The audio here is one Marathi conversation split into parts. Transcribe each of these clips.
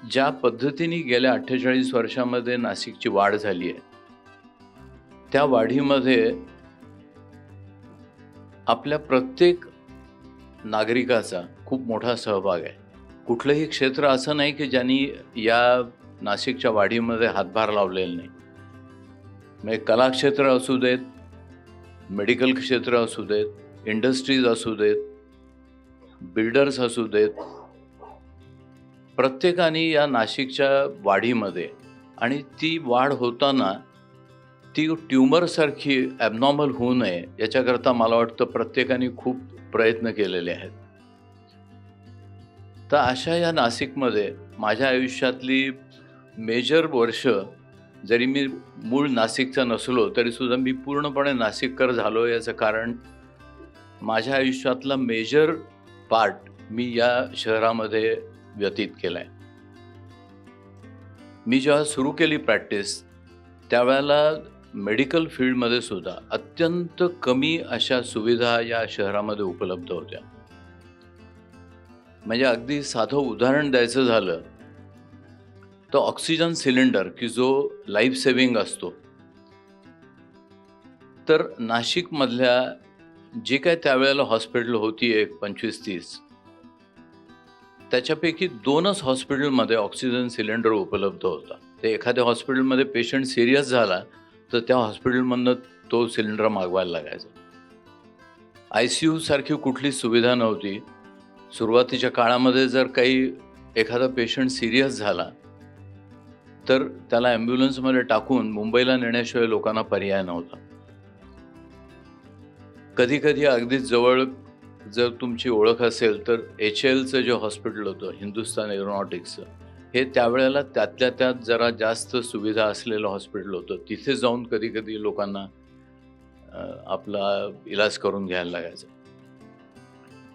ज्या पद्धतीने गेल्या 48 वर्षामध्ये नाशिकची वाढ झाली आहे, त्या वाढीमध्ये आपल्या प्रत्येक नागरिकाचा खूप मोठा सहभाग आहे. कुठलंही क्षेत्र असं नाही की ज्यांनी या नाशिकच्या वाढीमध्ये हातभार लावलेला नाही. म्हणजे कला क्षेत्र असू देत, मेडिकल क्षेत्र असू देत, इंडस्ट्रीज असू देत, बिल्डर्स असू देत, प्रत्येकाने या नाशिकच्या वाढीमध्ये आणि ती वाढ होताना ती ट्यूमरसारखी ॲबनॉर्मल होऊ नये याच्याकरता मला वाटतं प्रत्येकाने खूप प्रयत्न केलेले आहेत. तर अशा या नाशिकमध्ये माझ्या आयुष्यातली मेजर वर्ष, जरी मी मूळ नाशिकचा नसलो तरीसुद्धा मी पूर्णपणे नाशिककर झालो. याचं कारण माझ्या आयुष्यातला मेजर पार्ट मी या शहरामध्ये व्यतीत केला आहे. मी जेव्हा सुरू केली प्रॅक्टिस त्यावेळेला मेडिकल फील्डमध्ये सुद्धा अत्यंत कमी अशा सुविधा या शहरामध्ये उपलब्ध होत्या. म्हणजे अगदी साधं उदाहरण द्यायचं झालं तर ऑक्सिजन सिलेंडर की जो लाईफ सेव्हिंग असतो, तर नाशिकमधल्या जे काय त्यावेळेला हॉस्पिटल होती एक 25-30, त्याच्यापैकी 2च हॉस्पिटलमध्ये ऑक्सिजन सिलेंडर उपलब्ध होता. ते एखाद्या हॉस्पिटलमध्ये पेशंट सिरियस झाला तर त्या हॉस्पिटलमधनं तो सिलेंडर मागवायला लागायचा. ICU सारखी कुठली सुविधा नव्हती. सुरुवातीच्या काळामध्ये जर काही एखादा पेशंट सिरियस झाला तर त्याला ॲम्ब्युलन्समध्ये टाकून मुंबईला नेण्याशिवाय लोकांना पर्याय नव्हता. कधी कधी अगदीच जवळ जर तुमची ओळख असेल तर HLचं जे हॉस्पिटल होतं, हिंदुस्तान एरोनॉटिक्सचं, हे त्यावेळेला त्यातल्या त्यात जरा जास्त सुविधा असलेलं हॉस्पिटल होतं. तिथे जाऊन कधी कधी लोकांना आपला इलाज करून घ्यायला लागायचा.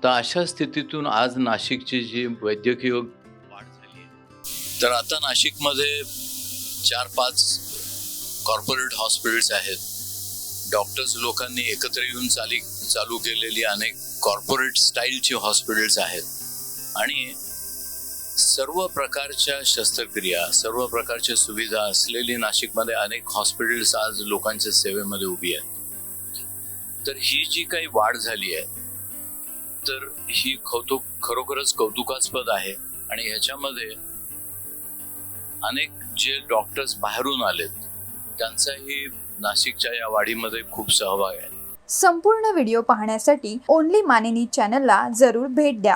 तर अशा स्थितीतून आज नाशिकची जी वैद्यकीय वाढ झाली आहे, तर आता नाशिकमध्ये 4-5 कॉर्पोरेट हॉस्पिटल्स आहेत. डॉक्टर्स लोकांनी एकत्र येऊन चालू केलेली अनेक कॉर्पोरेट स्टाईलची हॉस्पिटल्स आहेत आणि सर्व प्रकारच्या शस्त्रक्रिया, सर्व प्रकारच्या सुविधा असलेली नाशिकमध्ये अनेक हॉस्पिटल्स आज लोकांच्या सेवेमध्ये उभी आहेत. तर ही जी काही वाढ झाली आहे तर ही खरोखरच कौतुकास्पद आहे आणि ह्याच्यामध्ये अनेक जे डॉक्टर्स बाहेरून आलेत त्यांचाही नाशिकच्या या वाढीमध्ये खूप सहभाग आहे. संपूर्ण व्हिडिओ पाहण्यासाठी ओनली मानिनी चॅनलला जरूर भेट द्या.